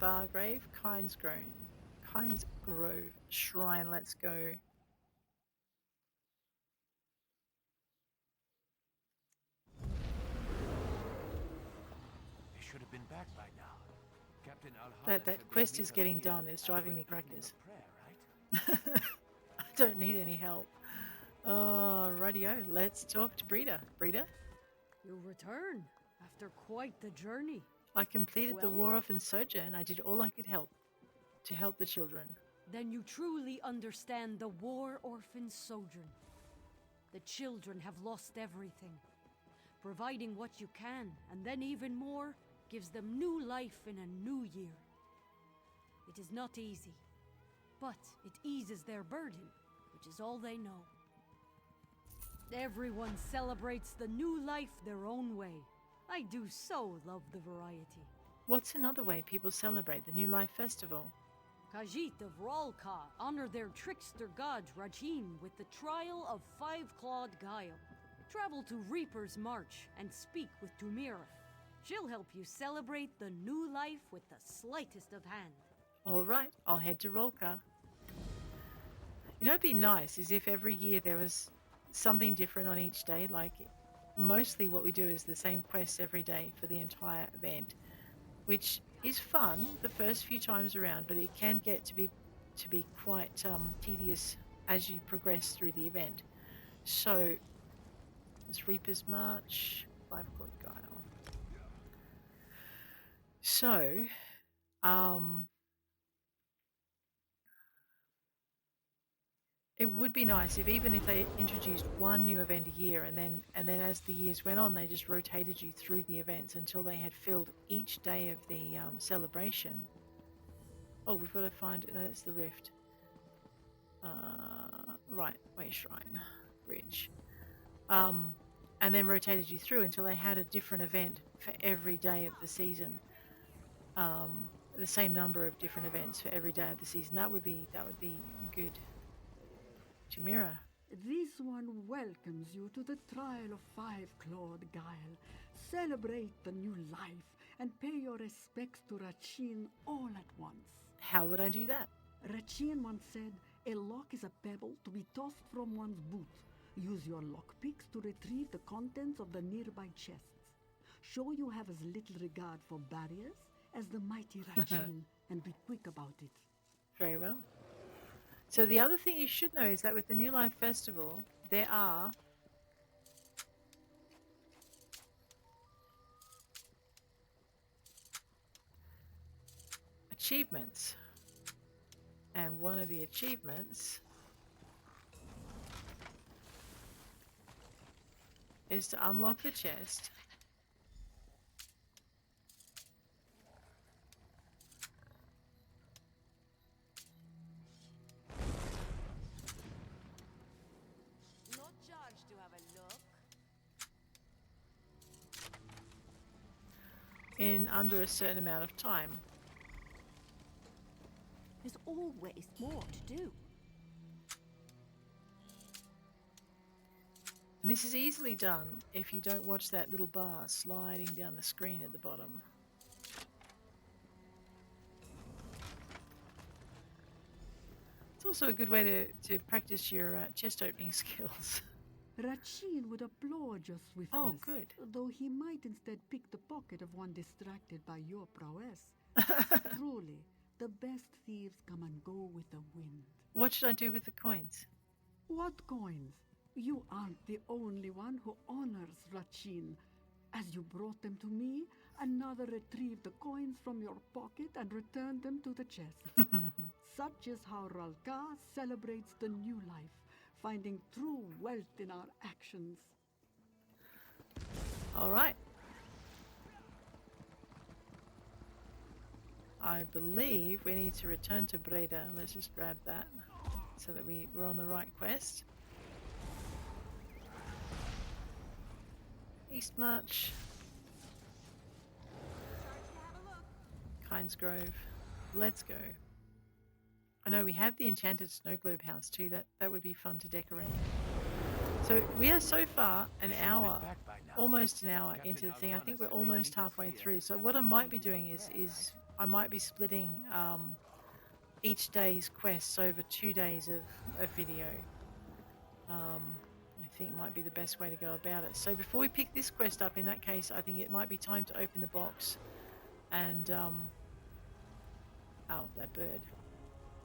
Fargrave. Kynes Grove Shrine. Let's go. They should have been back by now. Captain Alhana That quest is getting done. It's driving me crackers. I don't need any help. Oh, rightio. Let's talk to Breda. Breda? You return after quite the journey. I completed the Well? War Orphan Sojourn. I did all I could help to help the children. then you truly understand the war orphan's sojourn. The children have lost everything. Providing what you can, and then even more, gives them new life in a new year. It is not easy, but it eases their burden, which is all they know. Everyone celebrates the new life their own way. I do so love the variety. What's another way people celebrate the New Life Festival? Khajiit of Ralka honor their trickster god Rajin with the trial of five-clawed Guile. Travel to Reaper's March and speak with Tumira. She'll help you celebrate the new life with the slightest of hand. All right, I'll head to Rolka. You know, it'd be nice is if every year there was something different on each day. Like, mostly what we do is the same quests every day for the entire event, which is fun the first few times around, but it can get to be quite tedious as you progress through the event. So, it's Reaper's March, 5-clawed Guile. So, it would be nice if even if they introduced one new event a year, and then as the years went on, they just rotated you through the events until they had filled each day of the celebration. Oh, we've got to find it. No, that's the rift. Right, Way Shrine, Bridge. And then rotated you through until they had a different event for every day of the season. The same number of different events for every day of the season. That would be good. Tamira. This one welcomes you to the trial of five-clawed Guile. Celebrate the new life and pay your respects to Rachin all at once. How would I do that? Rachin once said, a lock is a pebble to be tossed from one's boot. Use your lockpicks to retrieve the contents of the nearby chests. Show you have as little regard for barriers as the mighty Rachin, and be quick about it. Very well. So the other thing you should know is that with the New Life Festival, there are achievements. And one of the achievements is to unlock the chest Not charged to have a look. in under a certain amount of time. There's always more to do. And this is easily done if you don't watch that little bar sliding down the screen at the bottom. It's also a good way to practice your chest opening skills. Rachin would applaud your swiftness. Oh, good. Though he might instead pick the pocket of one distracted by your prowess. Truly, the best thieves come and go with the wind. What should I do with the coins? What coins? You aren't the only one who honors Rachin. As you brought them to me, another retrieved the coins from your pocket and returned them to the chest. Such is how Ralka celebrates the new life, finding true wealth in our actions. All right. I believe we need to return to Breda. Let's just grab that so that we're on the right quest. East March. Kynes Grove. Let's go. I know we have the enchanted snow globe house too. That would be fun to decorate. So we are so far an hour, almost an hour into the thing. I think we're almost halfway through. So what I might be doing is I might be splitting each day's quests over 2 days of video. I think might be the best way to go about it. So before we pick this quest up, in that case, I think it might be time to open the box and oh, that bird,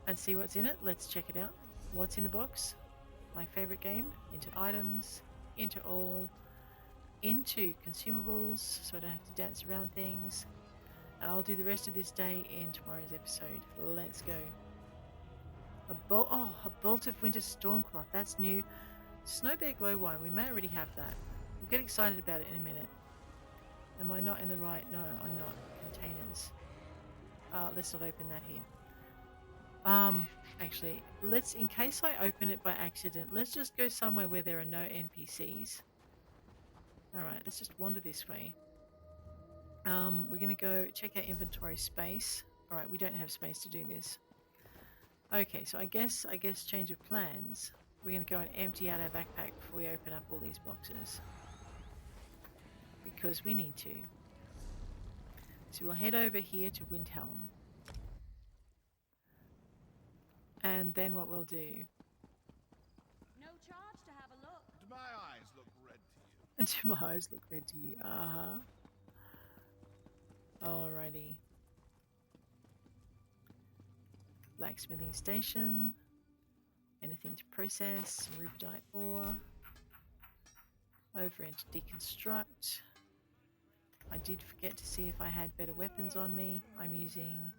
and see what's in it. Let's check it out. What's in the box? My favorite game. Into items, into all, into consumables, so I don't have to dance around things. And I'll do the rest of this day in tomorrow's episode. Let's go. A bolt of winter stormcloth. That's new. Snowbear glowworm. We may already have that. We'll get excited about it in a minute. Am I not in the right? No, I'm not. Containers. Let's not open that here. Actually, in case I open it by accident, let's just go somewhere where there are no NPCs. Alright, let's just wander this way. We're going to go check our inventory space. Alright, we don't have space to do this. Okay, so I guess change of plans. We're going to go and empty out our backpack before we open up all these boxes. Because we need to. So we'll head over here to Windhelm. And then what we'll do... No charge to have a look. Do my eyes look red to you? And do my eyes look red to you? Alrighty. Blacksmithing station. Anything to process. Rubedite ore. Over into deconstruct. I did forget to see if I had better weapons on me. I'm using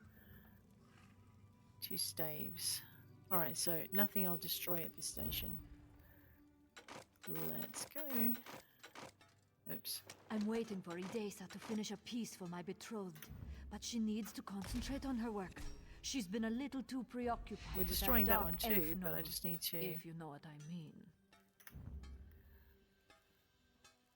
2 staves. Alright, so nothing I'll destroy at this station. Let's go. Oops. I'm waiting for Idesa to finish a piece for my betrothed, but she needs to concentrate on her work. She's been a little too preoccupied. We're with destroying that dark one elf too, but I gnome, just need to... if you know what I mean.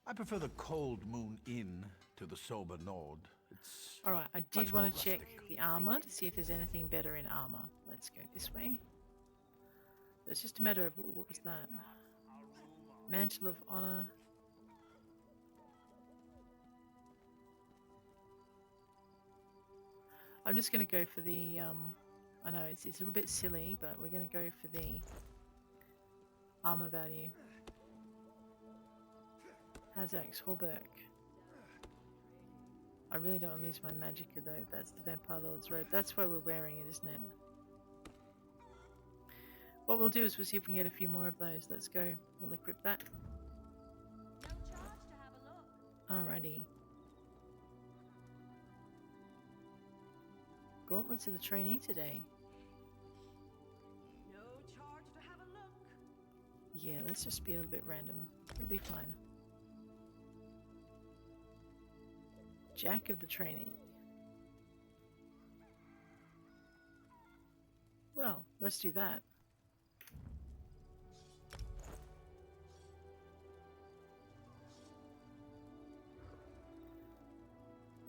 I prefer the Cold Moon Inn to the Sober Nord. It's Alright, I did much more want to check rustic. the armor to see if there's anything better in armor. Let's go this way. It's just a matter of... Ooh, what was that? Mantle of Honor. I'm just going to go for the... I know it's a little bit silly, but we're going to go for the armor value. Hazak's Hauberk. I really don't want to lose my magicka though. That's the Vampire Lord's robe. That's why we're wearing it, isn't it? What we'll do is we'll see if we can get a few more of those. Let's go. We'll equip that. No charge to have a look. Alrighty. Gauntlets of the trainee today. No charge to have a look. Yeah, let's just be a little bit random. It'll be fine. Jack of the trainee. Well, let's do that.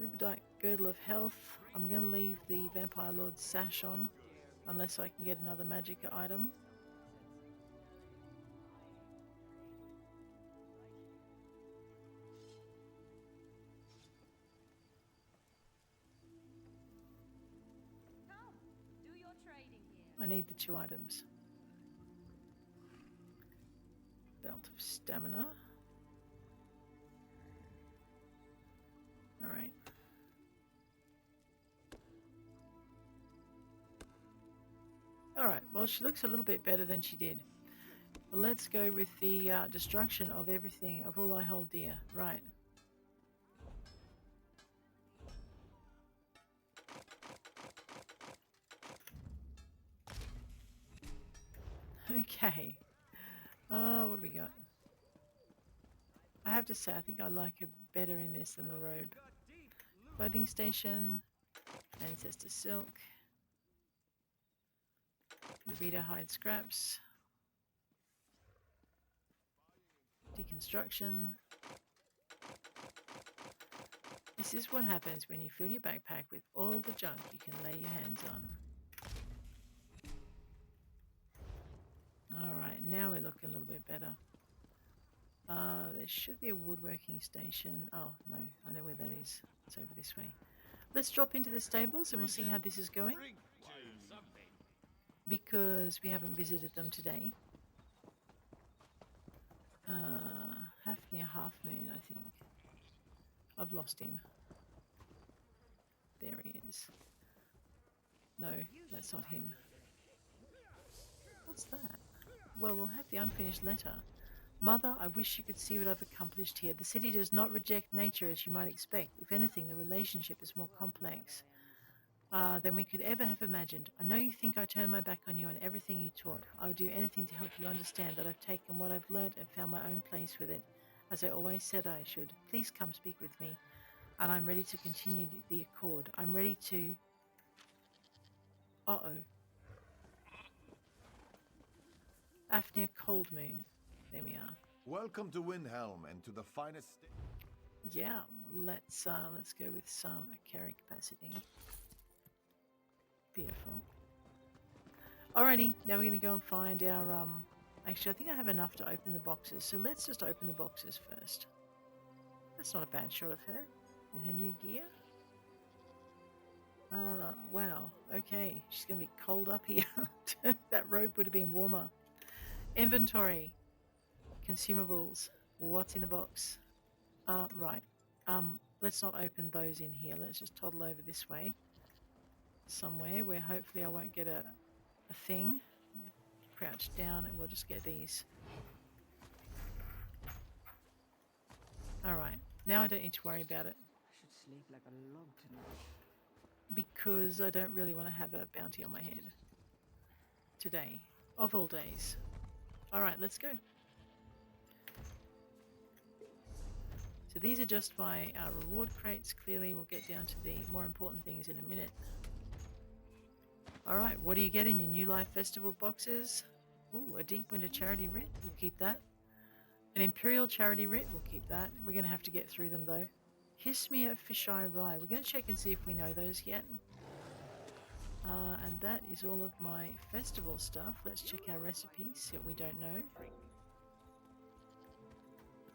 Rubedite Girdle of Health. I'm going to leave the Vampire Lord's sash on, unless I can get another magicka item. Come, do your trading here. I need the 2 items. Belt of Stamina. Alright. Alright, well she looks a little bit better than she did. Let's go with the destruction of everything, of all I hold dear. Right. Okay. What do we got? I have to say, I think I like her better in this than the robe. Clothing station. Ancestor silk. Breda hide scraps. Deconstruction. This is what happens when you fill your backpack with all the junk you can lay your hands on. Alright, now we're looking a little bit better. There should be a woodworking station. Oh, no, I know where that is. It's over this way. Let's drop into the stables and we'll see how this is going. Because we haven't visited them today. Hafnir Half Moon, I think. I've lost him. There he is. No, that's not him. What's that? Well, we'll have the unfinished letter. Mother, I wish you could see what I've accomplished here. The city does not reject nature as you might expect. If anything, the relationship is more complex. than we could ever have imagined. I know you think I turned my back on you and everything you taught. I would do anything to help you understand that I've taken what I've learned and found my own place with it, as I always said I should. Please come speak with me, and I'm ready to continue the accord. I'm ready to... Uh-oh. Afnir Coldmoon. There we are. Welcome to Windhelm and to the finest... Yeah, let's go with some carrying capacity. Beautiful. Alrighty, now we're going to go and find our, actually I think I have enough to open the boxes, so let's just open the boxes first. That's not a bad shot of her in her new gear. Wow, okay, she's going to be cold up here. That robe would have been warmer. Inventory. Consumables. What's in the box? Right. Let's not open those in here. Let's just toddle over this way. Somewhere where hopefully I won't get a thing. Crouch down and we'll just get these. Alright. Now I don't need to worry about it. I should sleep like a log tonight. Because I don't really want to have a bounty on my head. Today. Of all days. Alright, let's go. So these are just my reward crates. Clearly we'll get down to the more important things in a minute. Alright, what do you get in your New Life Festival boxes? Ooh, a Deep Winter Charity Writ. We'll keep that. An Imperial Charity Writ. We'll keep that. We're going to have to get through them though. Hismia Fisheye Rye. We're going to check and see if we know those yet. And that is all of my festival stuff. Let's check our recipes that we don't know.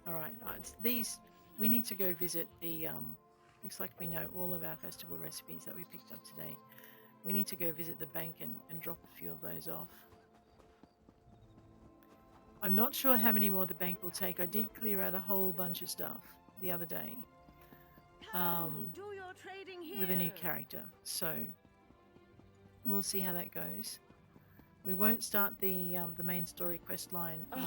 Alright, these... We need to go visit the... looks like we know all of our festival recipes that we picked up today. We need to go visit the bank and drop a few of those off. I'm not sure how many more the bank will take. I did clear out a whole bunch of stuff the other day. Do your trading here. With a new character. So we'll see how that goes. We won't start the main story quest line in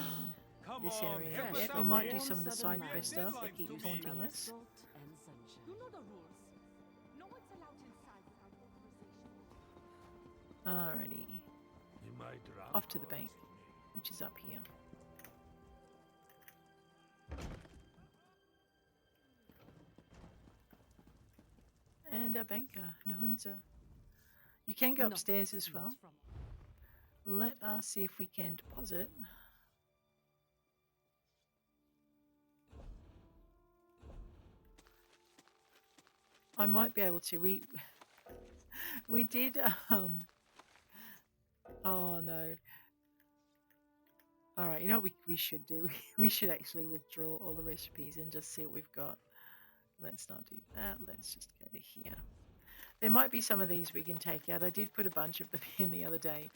this area yet. We might do some of the side quest stuff that keep taunting us. You know the rules. No one's allowed inside without authorization. Alrighty. Off to the bank, which is up here. And our banker, Nahunza. You can go upstairs as well. Let us see if we can deposit. I might be able to. We did oh no. Alright, you know what we should do? We should actually withdraw all the recipes and just see what we've got. Let's not do that. Let's just go to here. There might be some of these we can take out. I did put a bunch of them in the other day.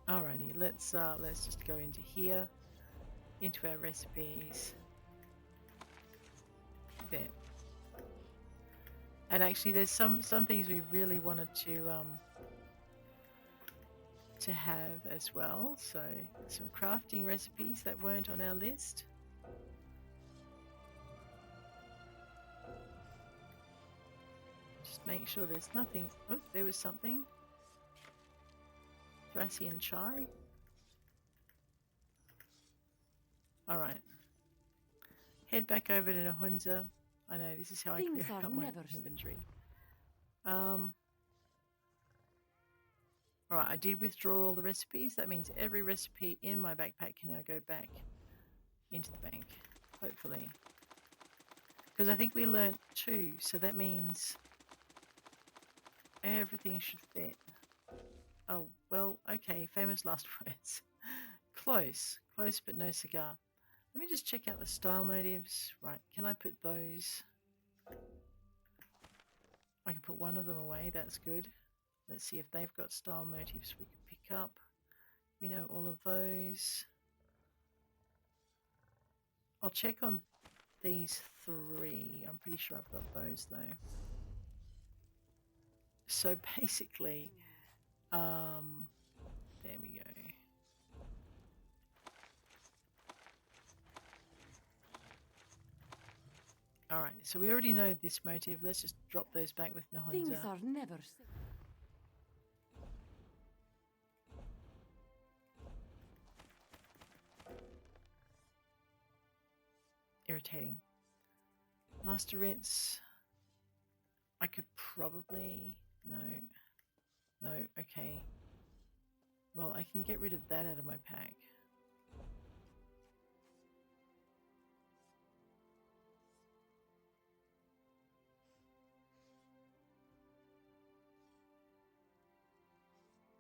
Alrighty, let's just go into here, into our recipes. There. And actually, there's some things we really wanted to have as well. So some crafting recipes that weren't on our list. Just make sure there's nothing. Oh, there was something. Thracian chai. Alright. Head back over to Nahunza. I know, this is how I clear out my inventory. Alright, I did withdraw all the recipes. That means every recipe in my backpack can now go back into the bank. Hopefully. Because I think we learnt 2, so that means everything should fit. Oh, well, okay, famous last words. Close but no cigar. Let me just check out the style motives. Right, can I put those? I can put one of them away, that's good. Let's see if they've got style motifs we can pick up. We know all of those. I'll check on these 3. I'm pretty sure I've got those though. So basically, there we go. Alright, so we already know this motive. Let's just drop those back with Things Nahonza. are never safe. Irritating. Master Ritz. I could probably... No. No, okay. Well, I can get rid of that out of my pack.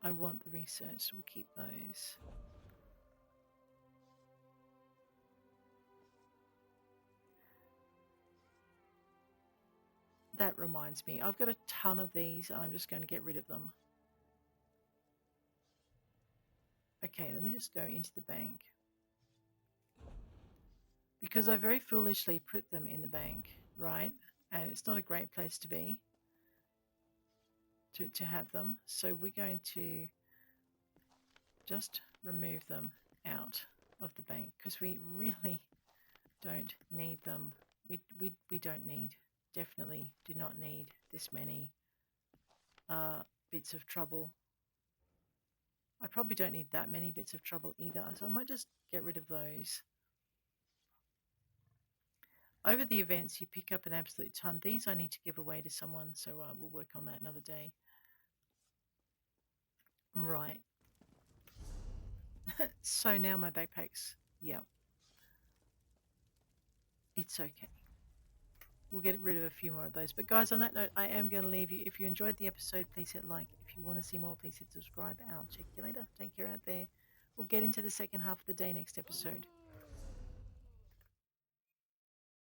I want the research, so we'll keep those. That reminds me, I've got a ton of these and I'm just going to get rid of them. Okay, let me just go into the bank. Because I very foolishly put them in the bank, right? And it's not a great place to be, to have them. So we're going to just remove them out of the bank because we really don't need them. We don't need, definitely do not need this many bits of trouble. I probably don't need that many bits of trouble either, so I might just get rid of those. Over the events, you pick up an absolute ton. These I need to give away to someone, so we'll work on that another day. Right. So now my backpack's, yeah. It's okay. We'll get rid of a few more of those. But guys, on that note, I am going to leave you. If you enjoyed the episode, please hit like. If you want to see more, please hit subscribe. And I'll check you later. Take care out there. We'll get into the second half of the day next episode.